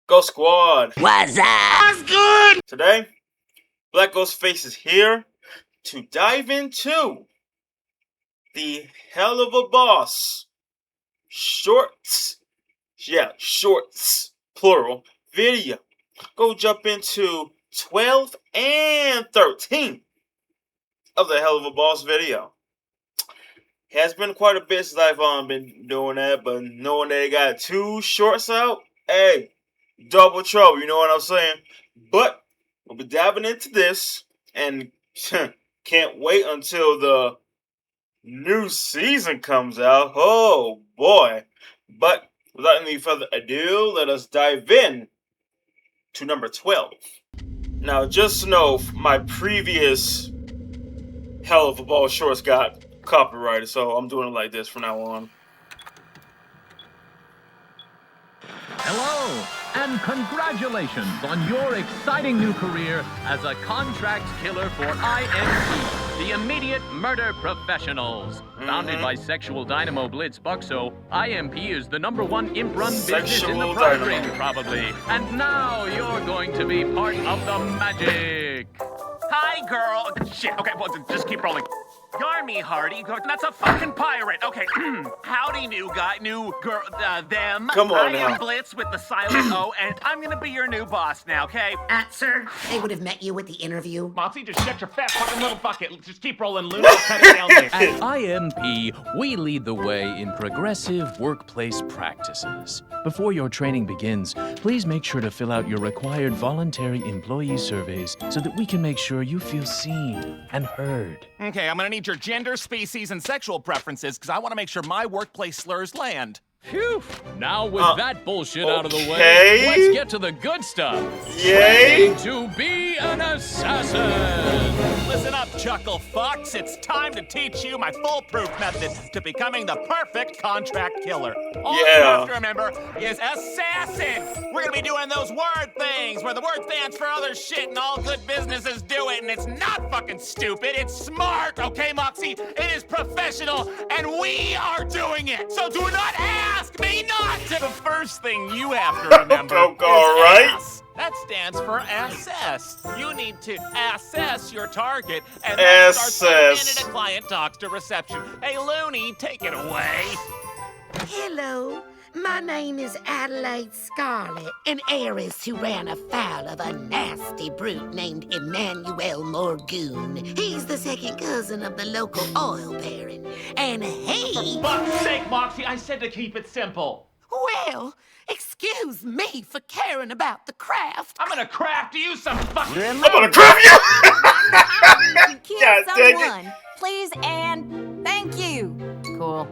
Go Squad! What's up? What's good? Today, Black Ghostface is here to dive into the Helluva Boss shorts. Yeah, shorts, plural, video. Go jump into 12 and 13 of the Helluva Boss video. Has been quite a bit since I've been doing that, but knowing that they got 2 shorts out, hey, double trouble, you know what I'm saying? But we'll be diving into this, and can't wait until the new season comes out. Oh boy! But without any further ado, let us dive in to number 12. Now, just know my previous Helluva Boss shorts got copyrighted, so I'm doing it like this from now on. Hello, and congratulations on your exciting new career as a contract killer for IMP, the Immediate Murder Professionals. Founded by sexual dynamo Blitz Buxo, IMP is the #1 imp-run business in the prize ring, probably. And now you're going to be part of the magic. Hi, girl. Shit. Okay, well, just keep rolling. Garmy Hardy. That's a fucking pirate. Okay. Howdy, new guy. New girl. Them. Come on I now. am Blitz with the silent O, and I'm gonna be your new boss now, okay? Sir, they would have met you at the interview. Moxie, just shut your fat fucking little bucket. Just keep rolling, Luna. I'll cut it down there. At IMP, we lead the way in progressive workplace practices. Before your training begins, please make sure to fill out your required voluntary employee surveys so that we can make sure you feel seen and heard. Okay, I'm gonna need your gender, species, and sexual preferences, because I want to make sure my workplace slurs land. Phew! Now with that bullshit out of the way, okay. let's get to the good stuff. Yay! Training to be an assassin! Listen up, chuckle fucks. It's time to teach you my foolproof method to becoming the perfect contract killer. All you have to remember is assassin. We're gonna be doing those word things where the word stands for other shit and all good businesses do it, and it's not fucking stupid, it's smart, okay, Moxie? It is professional, and we are doing it. So do not ask me not to. The first thing you have to remember is ass. That stands for assess. You need to assess your target, and that starts the minute a client talks to reception. Hey, Looney, take it away. Hello, my name is Adelaide Scarlett, an heiress who ran afoul of a nasty brute named Emmanuel Morgoon. He's the second cousin of the local oil baron, and he... For fuck's sake, Moxie, I said to keep it simple. Well, excuse me for caring about the craft. I'm gonna craft you some fucking... I'm gonna craft you! Kill God dang it. someone, please, and thank you. Cool.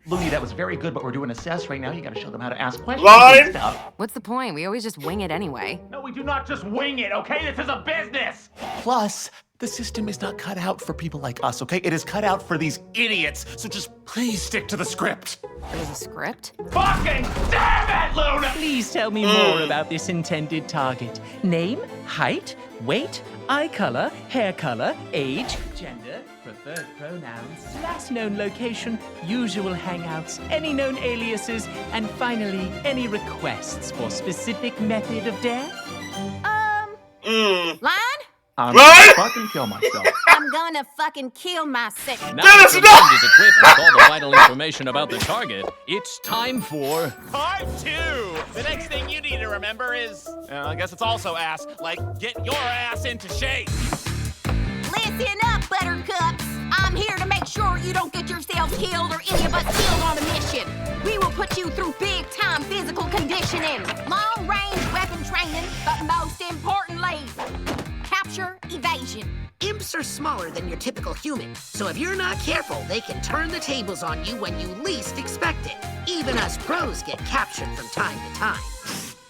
Looney, that was very good, but we're doing assess right now. You gotta show them how to ask questions Line. and stuff. What's the point? We always just wing it anyway. No, we do not just wing it, okay? This is a business! Plus, the system is not cut out for people like us, okay? It is cut out for these idiots. So just please stick to the script. There was a script? Fucking damn it, Luna! Please tell me more about this intended target. Name, height, weight, eye color, hair color, age, gender, preferred pronouns, last known location, usual hangouts, any known aliases, and finally, any requests for specific method of death? Line? I'm Right? gonna fucking kill myself. I'm gonna fucking kill myself. Now that your mind is equipped with all the vital information about the target, it's time for... Part 2! The next thing you need to remember is... I guess it's also ass. Like, get your ass into shape. Listen up, buttercups. I'm here to make sure you don't get yourselves killed or any of us killed on a mission. We will put you through big-time physical conditioning, long-range weapon training, but most importantly, capture evasion. Imps are smaller than your typical human, so if you're not careful, they can turn the tables on you when you least expect it. Even us pros get captured from time to time.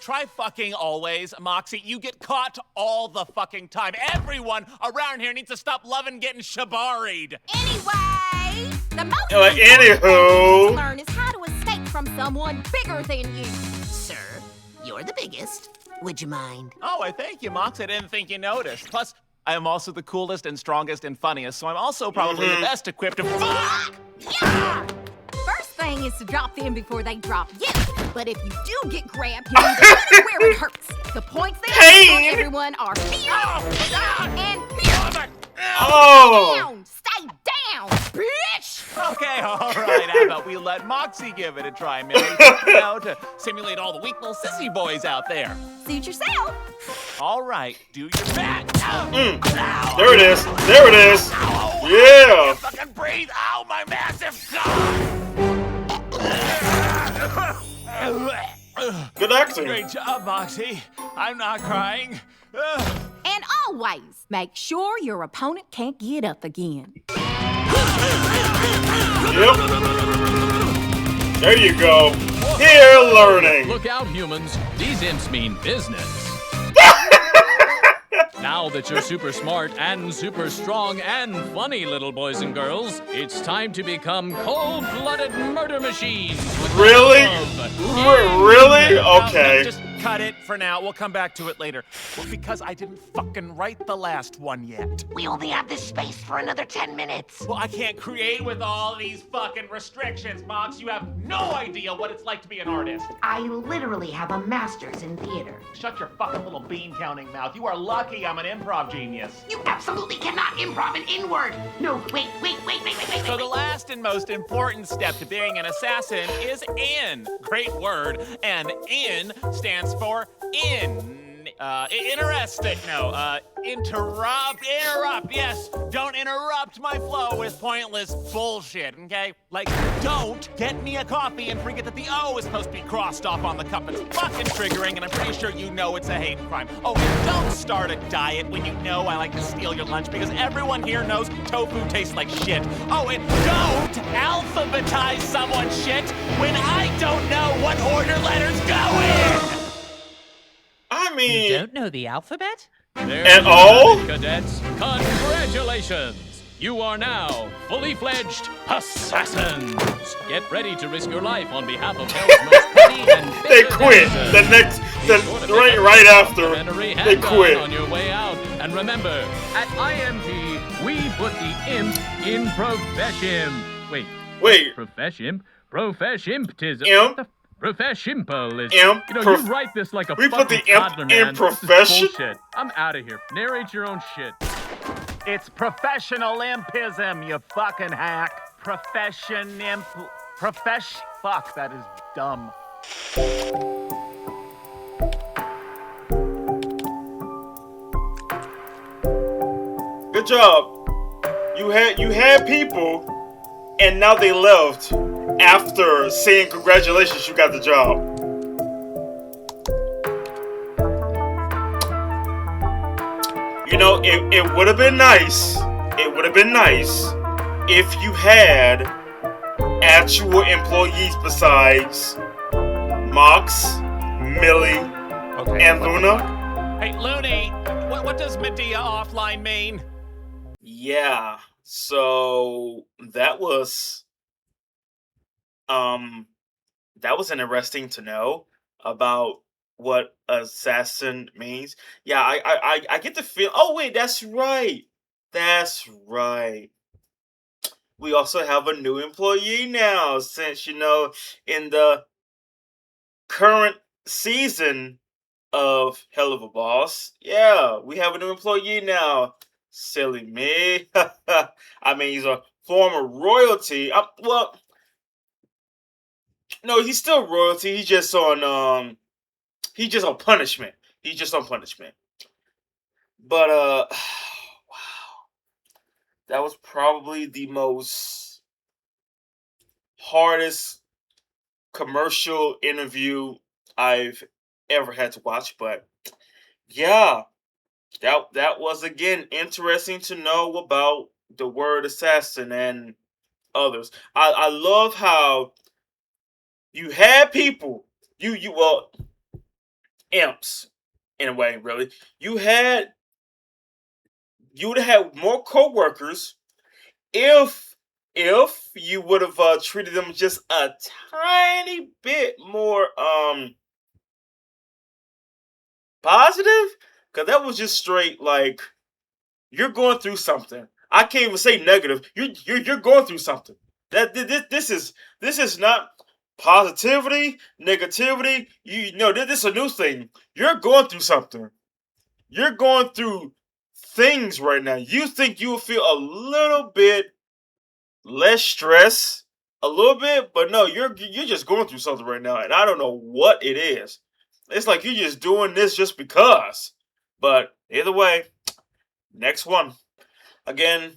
Try fucking always, Moxie. You get caught all the fucking time. Everyone around here needs to stop loving getting shabaried. Anyway, the most anywho. important thing to learn is how to escape from someone bigger than you. Sir, you're the biggest. Would you mind? Oh, I thank you, Mox. I didn't think you noticed. Plus, I am also the coolest and strongest and funniest, so I'm also probably the best equipped to fuck! Yeah! First thing is to drop them before they drop you. But if you do get grabbed, you need to where it one are here, and here. Oh! Down! Stay down, bitch! Okay, all right. How about we let Moxie give it a try, Millie? To simulate all the weak little sissy boys out there. Suit yourself. All right, do your best. There it is. There it is. Yeah. Fucking breathe. Ow, my massive cock. Good acting. Great job, Moxie. I'm not crying. And always make sure your opponent can't get up again. Yep. There you go. Here learning. Look out, humans. These imps mean business. Now that you're super smart and super strong and funny, little boys and girls, it's time to become cold-blooded murder machines. Really? Really? No, Okay. just cut it for now. We'll come back to it later. Well, because I didn't fucking write the last one yet. We only have this space for another 10 minutes. Well, I can't create with all these fucking restrictions, Mox. You have no idea what it's like to be an artist. I literally have a master's in theater. Shut your fucking little bean-counting mouth. You are lucky I'm an improv genius. You absolutely cannot improv an inward. No, wait. So the last and most important step to being an assassin is in. Great word. And in stands for interesting. No, interrupt, yes. Don't interrupt my flow with pointless bullshit, okay? Like, don't get me a coffee and forget that the O is supposed to be crossed off on the cup. It's fucking triggering, and I'm pretty sure you know it's a hate crime. Oh, and don't start a diet when you know I like to steal your lunch, because everyone here knows tofu tastes like shit. Oh, and don't alphabetize someone's shit when I don't know what order letters go in! I mean, You don't know the alphabet? There At you all? have it, cadets. Congratulations! You are now fully fledged assassins. Get ready to risk your life on behalf of Hell's most petty and they bitter quit. denizens. The next, Be sure to right pick up after, complimentary they handgun quit. on your way out. And remember, at IMP, we put the imp in profession. Wait. Profession? Professiontism. Imp? What the Professionalism. Imp? You know, you write this like a We put fucking the imp toddler, in man. This is profession? bullshit. I'm out of here. Narrate your own shit. It's professional impism, you fucking hack. Fuck, that is dumb. Good job. You had people, and now they left after saying congratulations, you got the job. You know, it would have been nice. It would have been nice if you had actual employees besides Mox, Millie, and Luna. Hey, Looney, what does Medea offline mean? Yeah. So that was interesting to know about what assassin means. Yeah, I get the feel. Oh wait, that's right. That's right. We also have a new employee now, since in the current season of Helluva Boss. Yeah, we have a new employee now. Silly me. I mean, he's a former royalty. Well, no, he's still royalty. He's just on punishment. He's just on punishment. But wow. That was probably the most hardest commercial interview I've ever had to watch, but yeah. That was, again, interesting to know about the word assassin and others. I love how you had people, well, imps, in a way, really. You would have had more co-workers if you would have treated them just a tiny bit more positive. Because that was just straight, like, you're going through something. I can't even say negative. You're going through something. This is not positivity, negativity. This is a new thing. You're going through something. you're going through things right now. You think you will feel a little bit less stress, a little bit, but no, you're just going through something right now, and I don't know what it is. It's like you're just doing this just because. But either way, next one. Again,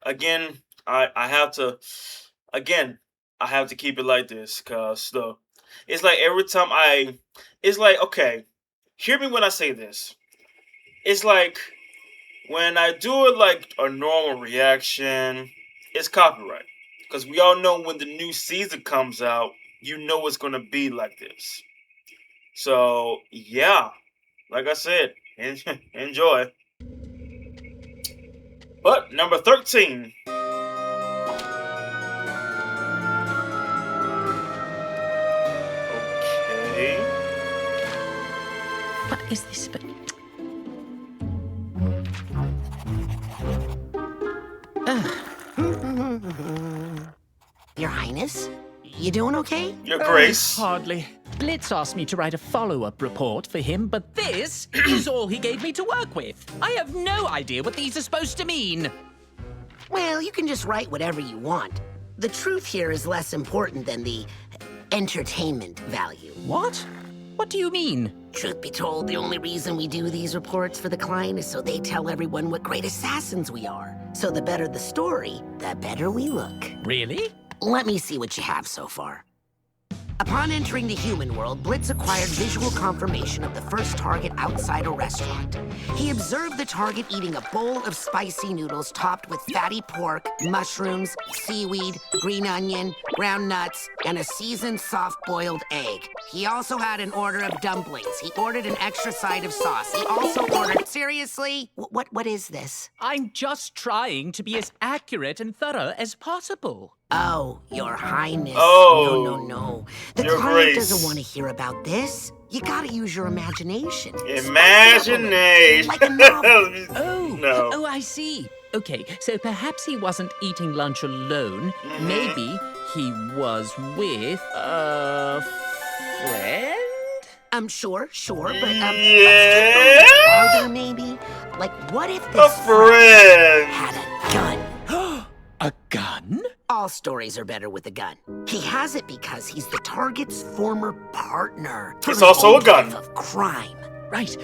I have to keep it like this, cause it's like every time it's like, okay, hear me when I say this. It's like when I do it like a normal reaction, it's copyright. Because we all know when the new season comes out, you know it's going to be like this. So, yeah. Like I said, enjoy. But, number 13. Okay. What is this? Your Highness? You doing okay? Your Grace. Hardly. Blitz asked me to write a follow-up report for him, but this is all he gave me to work with. I have no idea what these are supposed to mean. Well, you can just write whatever you want. The truth here is less important than the entertainment value. What? What do you mean? Truth be told, the only reason we do these reports for the client is so they tell everyone what great assassins we are. So the better the story, the better we look. Really? Let me see what you have so far. Upon entering the human world, Blitz acquired visual confirmation of the first target outside a restaurant. He observed the target eating a bowl of spicy noodles topped with fatty pork, mushrooms, seaweed, green onion, ground nuts, and a seasoned soft-boiled egg. He also had an order of dumplings. He ordered an extra side of sauce. He also ordered... Seriously? What is this? I'm just trying to be as accurate and thorough as possible. Oh, Your Highness. Oh. No. The Your client Grace. doesn't want to hear about this. You gotta use your imagination. Imagination. Like a novel. Oh, No. oh, I see. Okay, so perhaps he wasn't eating lunch alone. Maybe he was with a friend? Sure, but, Yeah. farther maybe? Like, what if A this friend. had a gun? A gun? All stories are better with a gun. He has it because he's the target's former partner. It's also a gun. Of crime. Right,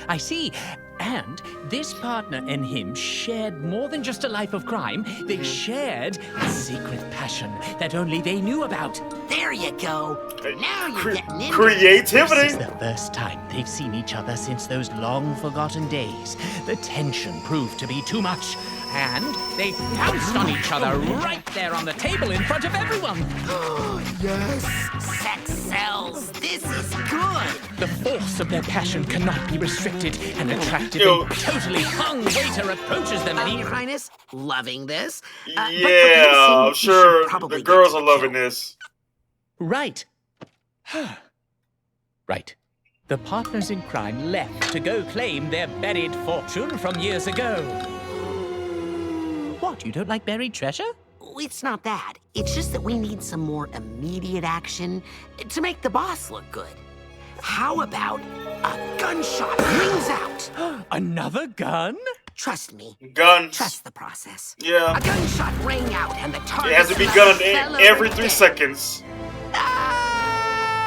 I see. And this partner and him shared more than just a life of crime. They shared a secret passion that only they knew about. There you go. Now you're getting into Creativity. This is the first time they've seen each other since those long-forgotten days. The tension proved to be too much, and they pounced on each other right there on the table in front of everyone. Yes, sex sells. This is good. The force of their passion cannot be restricted, and attractive Yo. and totally hung waiter approaches them and he... Your Highness, loving this. But for Yeah, pacing, I'm we should sure probably the get girls to are the loving kill. this. Right. Right. The partners in crime left to go claim their buried fortune from years ago. What, you don't like buried treasure? It's not that. It's just that we need some more immediate action to make the boss look good. How about a gunshot rings out? Another gun? Trust me. Guns. Trust the process. Yeah. A gunshot rang out and the target It has to be gunned every 3 seconds.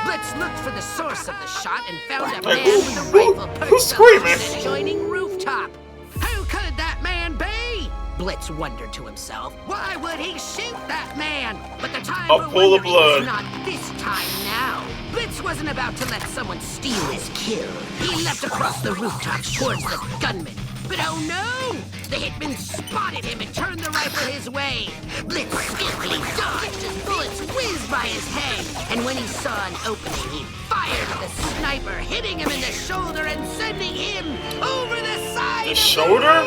Blitz looked for the source of the shot and found a Like, man with a rifle who's perched screaming? on an adjoining rooftop. Who could that man be? Blitz wondered to himself. Why would he shoot that man? But the time A we're pool of wondering blood. is not this time now. Blitz wasn't about to let someone steal his kill. He leapt across the rooftop towards the gunman. But oh no! The hitman spotted him and turned the rifle his way. Blitz skillfully dodged as bullets whizzed by his head. And when he saw an opening, he fired the sniper, hitting him in the shoulder and sending him over the side. The of shoulder?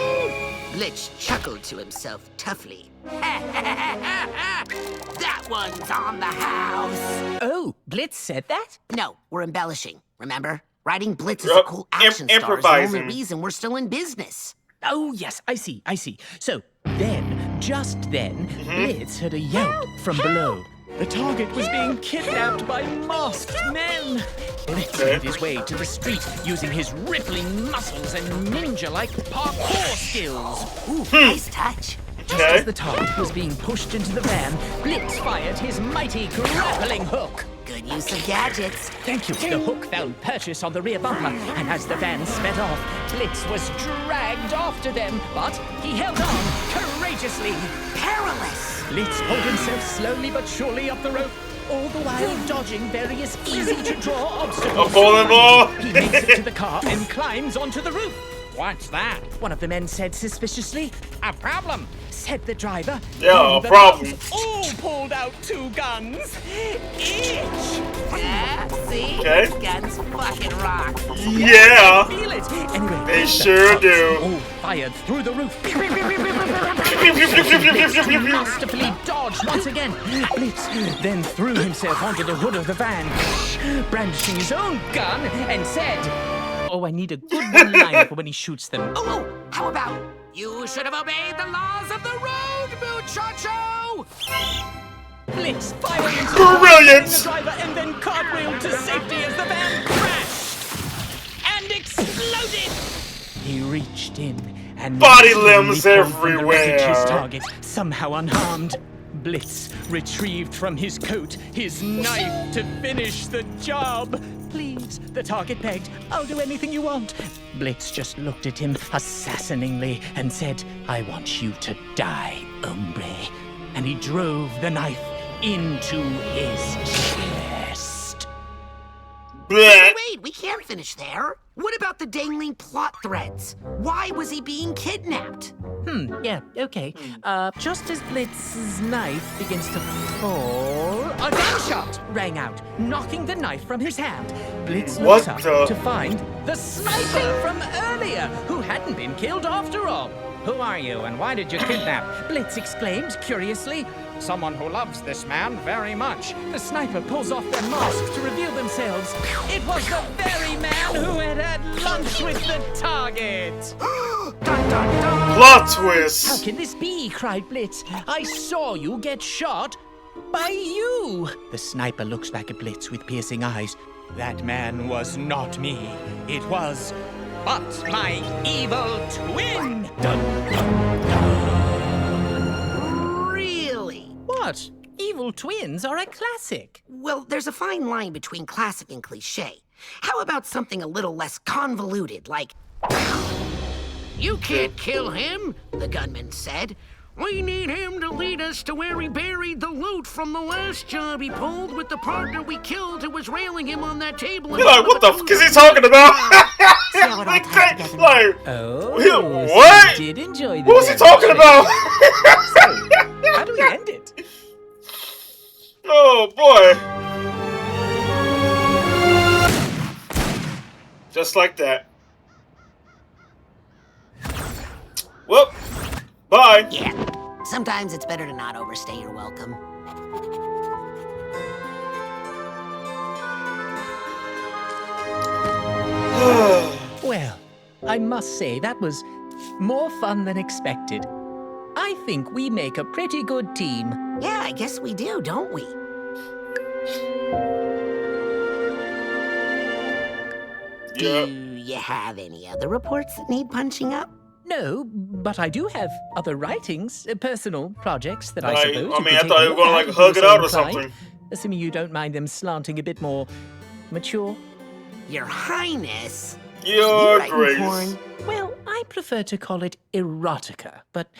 Blitz chuckled to himself toughly. That one's on the house. Oh, Blitz said that? No, we're embellishing, remember? Writing Blitz is a Yup, cool action star is the improvising. only reason we're still in business. Oh, yes, I see. So, then, just then, Blitz heard a yelp from below. The target was being kidnapped by masked men. Blitz made his way to the street using his rippling muscles and ninja-like parkour skills. Ooh, nice touch. Just as the target was being pushed into the van, Blitz fired his mighty grappling hook. Good use of gadgets. Thank you. The hook found purchase on the rear bumper, and as the van sped off, Blitz was dragged after them, but he held on courageously. Perilous. Blitz pulled himself slowly but surely up the rope, all the while dodging various easy-to-draw obstacles. A bowling ball! He makes it to the car and climbs onto the roof. What's that? One of the men said suspiciously. A problem, said the driver. Yeah, a The problem. guns all pulled out 2 guns. Each. Yeah, see? Okay. These guns fucking rock. Yeah! Feel it. Anyway, They the sure shots do. all fired through the roof. Masterfully dodged once again. Blitz then threw himself onto the hood of the van, brandishing his own gun, and said, "Oh, I need a good one-liner for when he shoots them." Oh, how about, you should have obeyed the laws of the road, muchacho! Blitz fired into Brilliant! the driver and then cartwheeled to safety as the van crashed and exploded. He reached in and Body machinery limbs pulled from the wreckage everywhere. his target, somehow unharmed. Blitz retrieved from his coat his knife to finish the job. "Please," the target begged. "I'll do anything you want." Blitz just looked at him assassiningly and said, "I want you to die, hombre." And he drove the knife into his chest. Bleh. Wait, we can't finish there. What about the dangling plot threads? Why was he being kidnapped? Yeah, okay. Just as Blitz's knife begins to fall, a gunshot rang out, knocking the knife from his hand. Blitz looks What up the- to find the sniper from earlier, who hadn't been killed after all. "Who are you, and why did you kidnap?" Blitz exclaimed curiously. "Someone who loves this man very much." The sniper pulls off their masks to reveal themselves. It was the very man who had had lunch with the target. Dun, dun, dun. Plot "How twist! can this be?" cried Blitz. "I saw you get shot by you." The sniper looks back at Blitz with piercing eyes. "That man was not me. It was but my evil twin." Dun, dun, dun. Really? What? Evil twins are a classic. Well, there's a fine line between classic and cliche. How about something a little less convoluted, like... "You can't kill him," the gunman said. "We need him to lead us to where he buried the loot from the last job he pulled with the partner we killed who was railing him on that table." You're like, what the fuck is he talking about? See how it all Like, ties together now? like, Oh, Yeah, so what? you did enjoy the what was he damn talking trick. about? How do we end it? Oh boy. Just like that. Well, bye. Yeah, sometimes it's better to not overstay your welcome. Well, I must say that was more fun than expected. I think we make a pretty good team. Yeah, I guess we do, don't we? Yeah. Do you have any other reports that need punching up? No, but I do have other writings, personal projects that I I suppose. mean, you I could take thought a you were look gonna, at like, if you hug were it out or so inclined. something. Assuming you don't mind them slanting a bit more mature. Your Highness. Your writing Grace. porn? Well, I prefer to call it erotica, but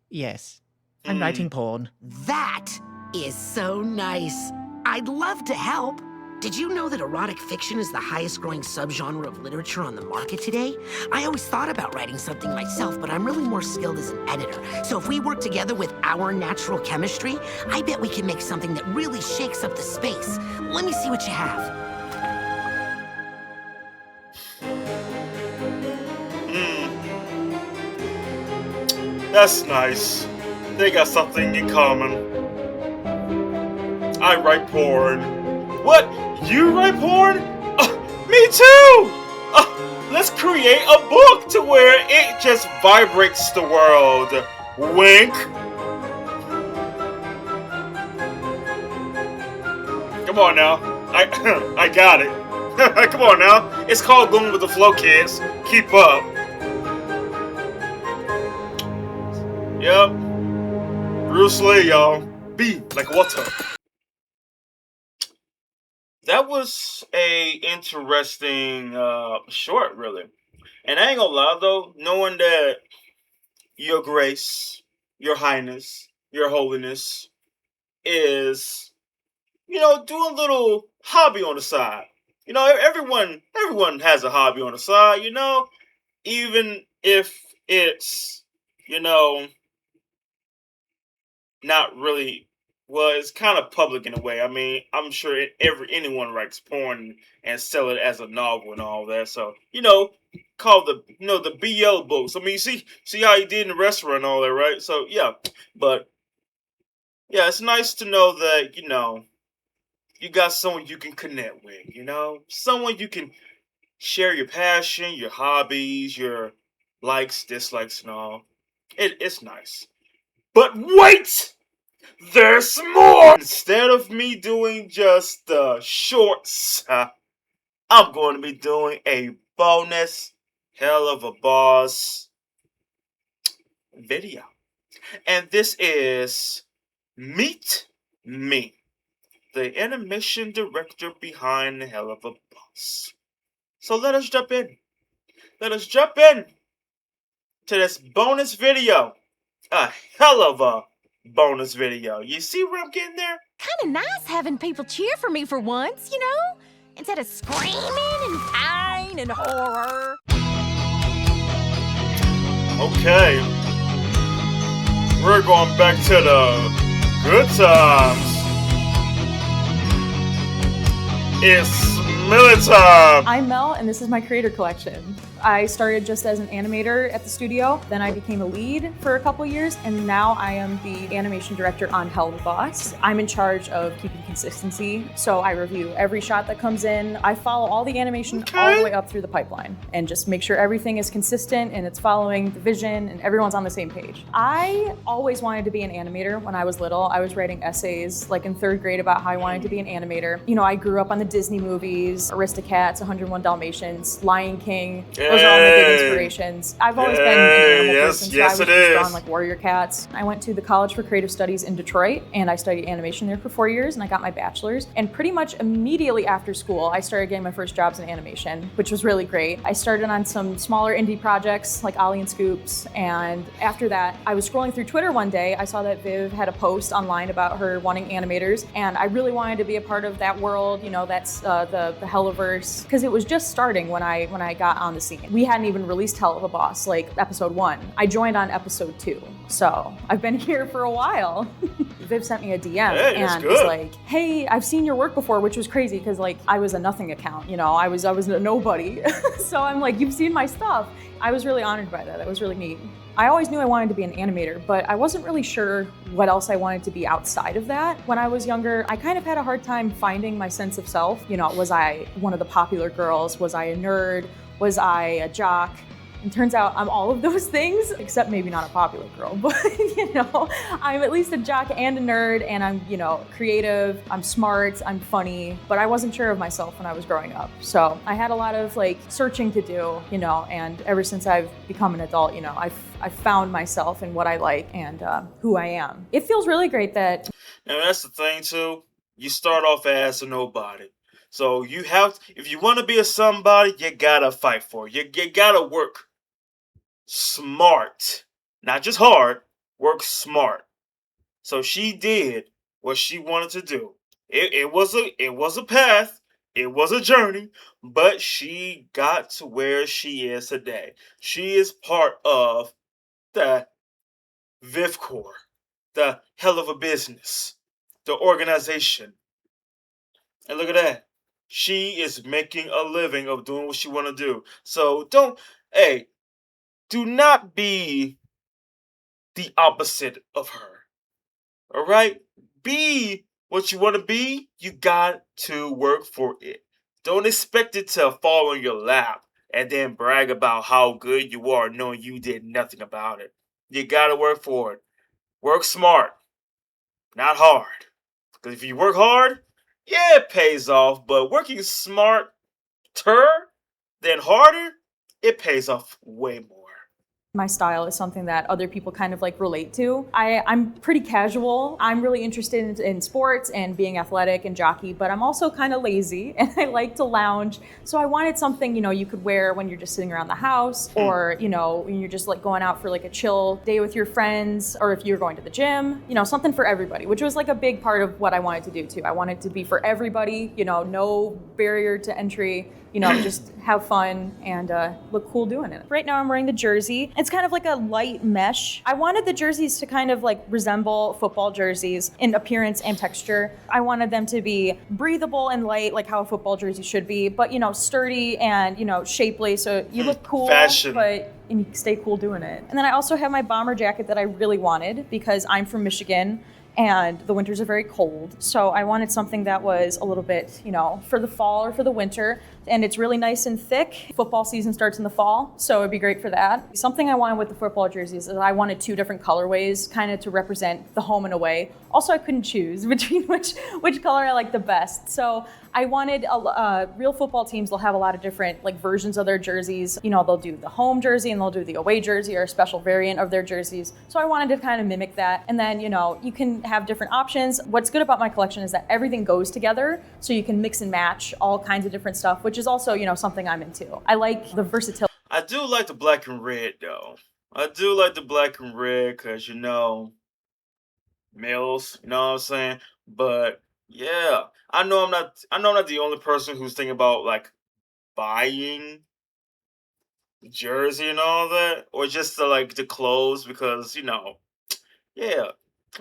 yes, I'm writing porn. That is so nice. I'd love to help. Did you know that erotic fiction is the highest growing subgenre of literature on the market today? I always thought about writing something myself, but I'm really more skilled as an editor. So if we work together with our natural chemistry, I bet we can make something that really shakes up the space. Let me see what you have. That's nice. They got something in common. I write porn. What? You write porn? Me too! Let's create a book to where it just vibrates the world. Wink. Come on now. I got it. Come on now. It's called going with the flow, kids. Keep up. Yep. Bruce Lee, y'all. Be like water. That was a interesting short, really. And I ain't gonna lie though, knowing that Your Grace, Your Highness, Your Holiness is, doing a little hobby on the side. Everyone has a hobby on the side, even if it's, you know, not really. Well, it's kind of public in a way. I mean, I'm sure anyone writes porn and sell it as a novel and all that. So, called the BL books. I mean, you see how he did in the restaurant and all that, right? So yeah, but yeah, it's nice to know that you got someone you can connect with. Someone you can share your passion, your hobbies, your likes, dislikes, and all. It's nice. But wait! There's more! Instead of me doing just the shorts, I'm going to be doing a bonus Helluva Boss video. And this is Meet Me, the animation director behind Helluva Boss. So let us jump in. Let us jump in to this bonus video. A hell of a bonus video. You see where I'm getting there? Kinda nice having people cheer for me for once, Instead of screaming and pain and horror. Okay. We're going back to the good times. It's Millie time! I'm Mel, and this is my creator collection. I started just as an animator at the studio, then I became a lead for a couple years, and now I am the animation director on Helluva Boss. I'm in charge of keeping consistency, so I review every shot that comes in. I follow all the animation all the way up through the pipeline, and just make sure everything is consistent and it's following the vision and everyone's on the same page. I always wanted to be an animator when I was little. I was writing essays like in 3rd grade about how I wanted to be an animator. I grew up on the Disney movies, Aristocats, 101 Dalmatians, Lion King. Those are all my big inspirations. I've always been an animal person, so I was just drawn like warrior cats. I went to the College for Creative Studies in Detroit, and I studied animation there for 4 years, and I got my bachelor's. And pretty much immediately after school, I started getting my first jobs in animation, which was really great. I started on some smaller indie projects like Ollie and Scoops, and after that, I was scrolling through Twitter one day. I saw that Viv had a post online about her wanting animators, and I really wanted to be a part of that world. That's the Helluverse, because it was just starting when I got on the scene. We hadn't even released Helluva Boss, like episode 1. I joined on episode 2, so I've been here for a while. Viv sent me a DM and was like, "Hey, I've seen your work before," which was crazy because I was a nothing account, I was a nobody. So I'm like, "You've seen my stuff." I was really honored by that. That was really neat. I always knew I wanted to be an animator, but I wasn't really sure what else I wanted to be outside of that. When I was younger, I kind of had a hard time finding my sense of self. Was I one of the popular girls? Was I a nerd? Was I a jock? And turns out I'm all of those things, except maybe not a popular girl, but I'm at least a jock and a nerd, and I'm, creative, I'm smart, I'm funny, but I wasn't sure of myself when I was growing up. So I had a lot of searching to do, and ever since I've become an adult, I've found myself in what I like and who I am. It feels really great that... Now that's the thing too, you start off as a nobody. So if you want to be a somebody, you gotta fight for it. You gotta work smart, not just hard. Work smart. So she did what she wanted to do. It was a path. It was a journey, but she got to where she is today. She is part of the VivCorps, the Helluva business, the organization. And look at that. She is making a living of doing what she want to do. So do not be the opposite of her. All right? Be what you want to be. You got to work for it. Don't expect it to fall on your lap and then brag about how good you are knowing you did nothing about it. You got to work for it. Work smart, not hard. Because if you work hard, Yeah, it pays off, but working smarter than harder, it pays off way more. My style is something that other people kind of like relate to. I'm pretty casual. I'm really interested in sports and being athletic and jockey, but I'm also kind of lazy and I like to lounge. So I wanted something, you could wear when you're just sitting around the house or, when you're just like going out for like a chill day with your friends or if you're going to the gym, something for everybody, which was like a big part of what I wanted to do too. I wanted to be for everybody, no barrier to entry. Just have fun and look cool doing it. Right now I'm wearing the jersey. It's kind of like a light mesh. I wanted the jerseys to kind of like resemble football jerseys in appearance and texture. I wanted them to be breathable and light like how a football jersey should be, but sturdy and shapely so you look cool, Fashion. And you stay cool doing it. And then I also have my bomber jacket that I really wanted because I'm from Michigan and the winters are very cold. So I wanted something that was a little bit, for the fall or for the winter. And it's really nice and thick. Football season starts in the fall, so it'd be great for that. Something I wanted with the football jerseys is I wanted 2 different colorways, kind of to represent the home and away. Also, I couldn't choose between which color I like the best. So I wanted real football teams. They'll have a lot of different like versions of their jerseys. They'll do the home jersey and they'll do the away jersey or a special variant of their jerseys. So I wanted to kind of mimic that. And then you can have different options. What's good about my collection is that everything goes together, so you can mix and match all kinds of different stuff, which is also something I'm into. I like the versatility. I do like the black and red though. I do like the black and red because males, you know what I'm saying? But yeah, I know I'm not the only person who's thinking about like buying jersey and all that, or just the clothes because yeah,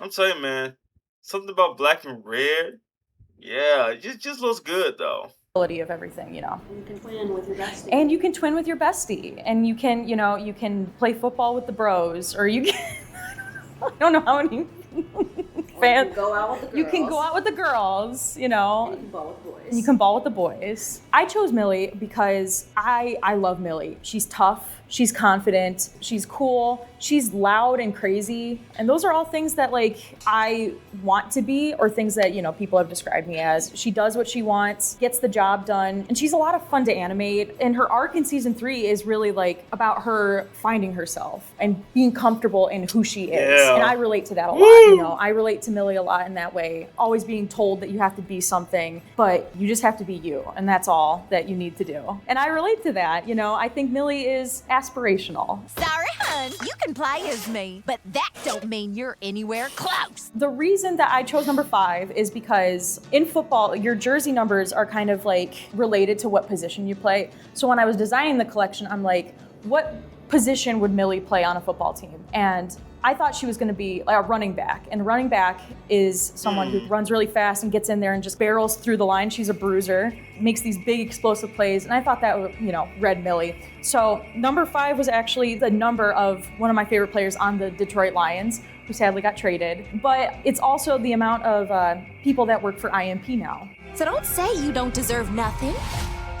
I'm telling you, man, something about black and red, yeah, it just looks good though. Of everything, You can twin with your bestie. And you can twin with your bestie, and you can play football with the bros, or you can. I don't know how many fans. You can go out with the girls. You can go out with the girls, And you can ball with boys. And you can ball with the boys. I chose Millie because I love Millie. She's tough. She's confident. She's cool. She's loud and crazy. And those are all things that like I want to be, or things that, people have described me as. She does what she wants, gets the job done, and she's a lot of fun to animate. And her arc in season 3 is really like about her finding herself and being comfortable in who she is. Yeah. And I relate to that a lot, I relate to Millie a lot in that way. Always being told that you have to be something, but you just have to be you. And that's all that you need to do. And I relate to that, I think Millie is aspirational. Sorry, hun, you can play as me, but that don't mean you're anywhere close. The reason that I chose number 5 is because in football, your jersey numbers are kind of like related to what position you play. So when I was designing the collection, I'm like, what position would Millie play on a football team? And I thought she was going to be a running back. And running back is someone who runs really fast and gets in there and just barrels through the line. She's a bruiser, makes these big explosive plays. And I thought that would, read Millie. So number 5 was actually the number of one of my favorite players on the Detroit Lions, who sadly got traded. But it's also the amount of people that work for IMP now. So don't say you don't deserve nothing.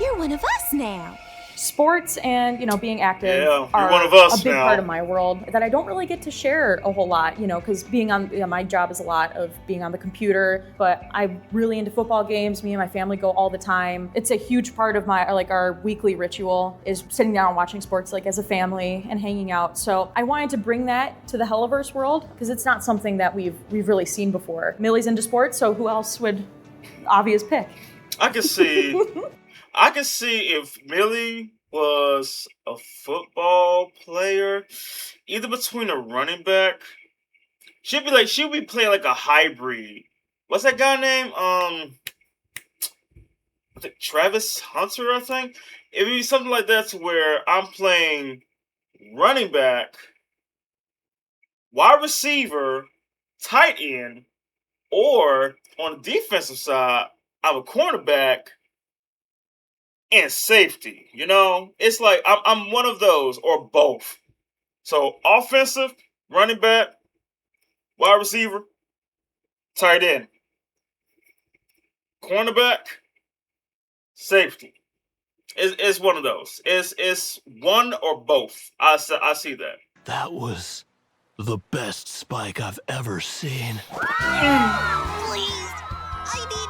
You're one of us now. Sports and, being active you're are one of us a big now. part of my world that I don't really get to share a whole lot, because being on, my job is a lot of being on the computer, but I'm really into football games. Me and my family go all the time. It's a huge part of our weekly ritual is sitting down and watching sports as a family and hanging out. So I wanted to bring that to the Helluverse world because it's not something that we've really seen before. Millie's into sports, so who else would obvious pick? I can see if Millie was a football player, either between a running back, she'd be playing like a hybrid. What's that guy name? I think Travis Hunter, I think. It'd be something like that to where I'm playing running back, wide receiver, tight end, or on the defensive side, I'm a cornerback and safety. It's like I'm one of those or both. So offensive, running back, wide receiver, tight end, cornerback, safety. It's one of those. It's one or both. I see that. That was the best spike I've ever seen. Please, I need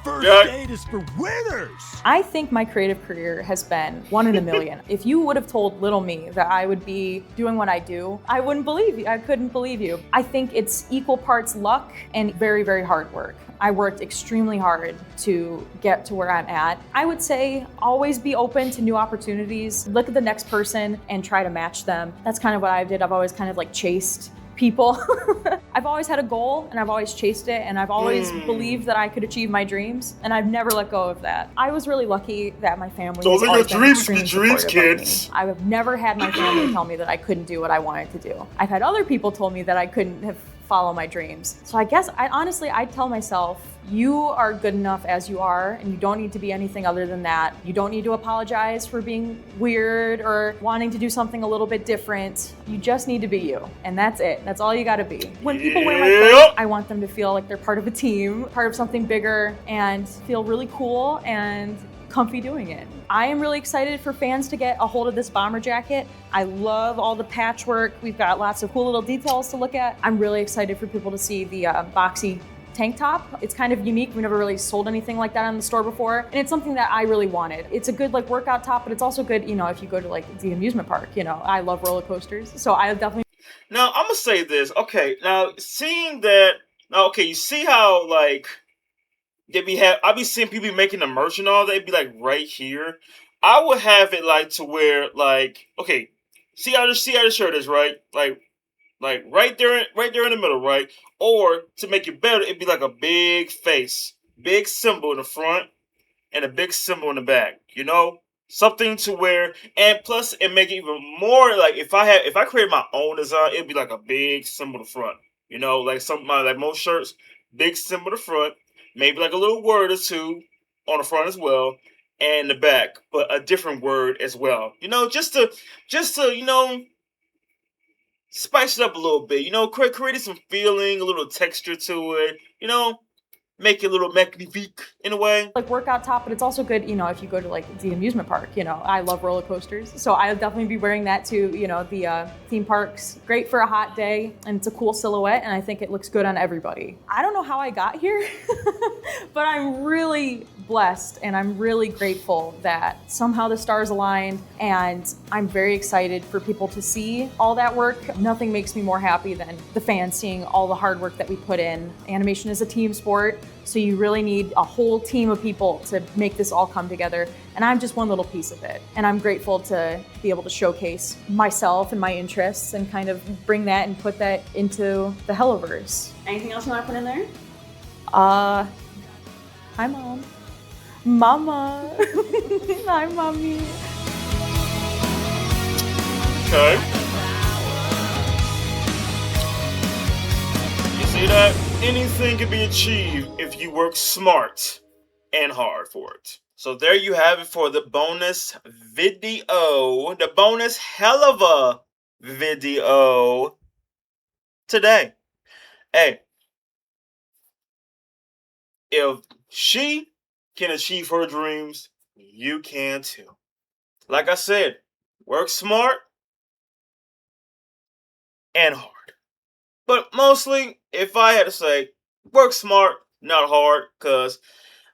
first date is for winners. I think my creative career has been one in a million. If you would have told little me that I would be doing what I do, I wouldn't believe you. I couldn't believe you. I think it's equal parts luck and very, very hard work. I worked extremely hard to get to where I'm at. I would say always be open to new opportunities. Look at the next person and try to match them. That's kind of what I did. I've always kind of like chased people. I've always had a goal and I've always chased it and I've always believed that I could achieve my dreams and I've never let go of that. I was really lucky that my family So has let always your been dreams be extremely dreams, supportive of kids. me. I have never had my family tell me that I couldn't do what I wanted to do. I've had other people told me that I couldn't have follow my dreams. So I guess I tell myself, you are good enough as you are and you don't need to be anything other than that. You don't need to apologize for being weird or wanting to do something a little bit different. You just need to be you and that's it. That's all you gotta be. When people wear my clothes, I want them to feel like they're part of a team, part of something bigger and feel really cool and comfy doing it. I am really excited for fans to get a hold of this bomber jacket. I love all the patchwork. We've got lots of cool little details to look at. I'm really excited for people to see the boxy tank top. It's kind of unique. We never really sold anything like that in the store before. And it's something that I really wanted. It's a good like workout top, but it's also good, if you go to like the amusement park, I love roller coasters. So I definitely. Now, I'm gonna say this. Okay, now seeing that, you see how like I'll be seeing people making the merch and all that. It'd be like right here. I would have it like to where like, okay, see how the shirt is, right? Like right there in the middle, right? Or to make it better, it'd be like a big face, big symbol in the front, and a big symbol in the back. Something to where, and plus it make it even more like if I create my own design, it'd be like a big symbol in the front. Like like most shirts, big symbol in the front, maybe like a little word or two on the front as well, and the back, but a different word as well. Just to spice it up a little bit. Create some feeling, a little texture to it. Make it a little magnifique in a way. Like workout top, but it's also good, if you go to like the amusement park, I love roller coasters. So I'll definitely be wearing that to, the theme parks. Great for a hot day and it's a cool silhouette and I think it looks good on everybody. I don't know how I got here, but I'm really blessed and I'm really grateful that somehow the stars aligned and I'm very excited for people to see all that work. Nothing makes me more happy than the fans seeing all the hard work that we put in. Animation is a team sport. So you really need a whole team of people to make this all come together. And I'm just one little piece of it. And I'm grateful to be able to showcase myself and my interests and kind of bring that and put that into the Helluverse. Anything else you want to put in there? Hi, Mom. Mama. Hi, Mommy. Okay. You see that? Anything can be achieved if you work smart and hard for it. So there you have it for the bonus video, the bonus Helluva video today. Hey, if she can achieve her dreams, you can too. Like I said, work smart and hard. But mostly, if I had to say, work smart, not hard, because,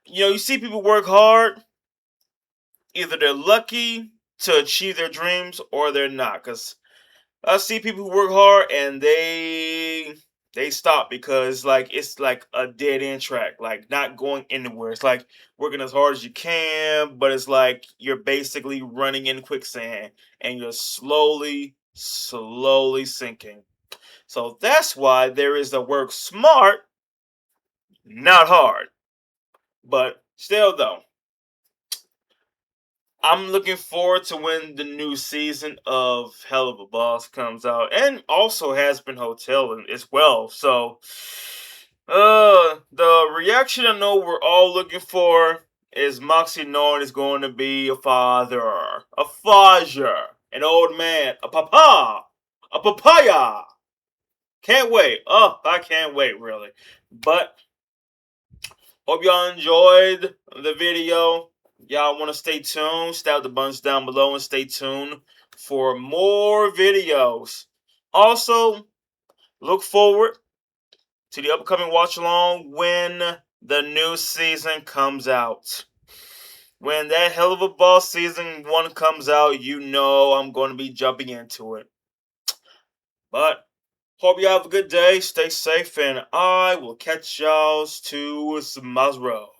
you see people work hard, either they're lucky to achieve their dreams or they're not. Because I see people who work hard and they stop because like it's like a dead end track, like not going anywhere. It's like working as hard as you can, but it's like you're basically running in quicksand and you're slowly sinking. So that's why there is the work smart, not hard. But still though, I'm looking forward to when the new season of Helluva Boss comes out, and also has been Hotel as well. So, the reaction I know we're all looking for is Moxie knowing is going to be a father, a father, an old man, a papa, a papaya. Can't wait. Oh, I can't wait, really. But hope y'all enjoyed the video. Y'all want to stay tuned, stab the buttons down below and stay tuned for more videos. Also, look forward to the upcoming watch along when the new season comes out. When that Helluva Boss Season 1 comes out, you know I'm going to be jumping into it. But, hope you have a good day, stay safe, and I will catch y'all tomorrow.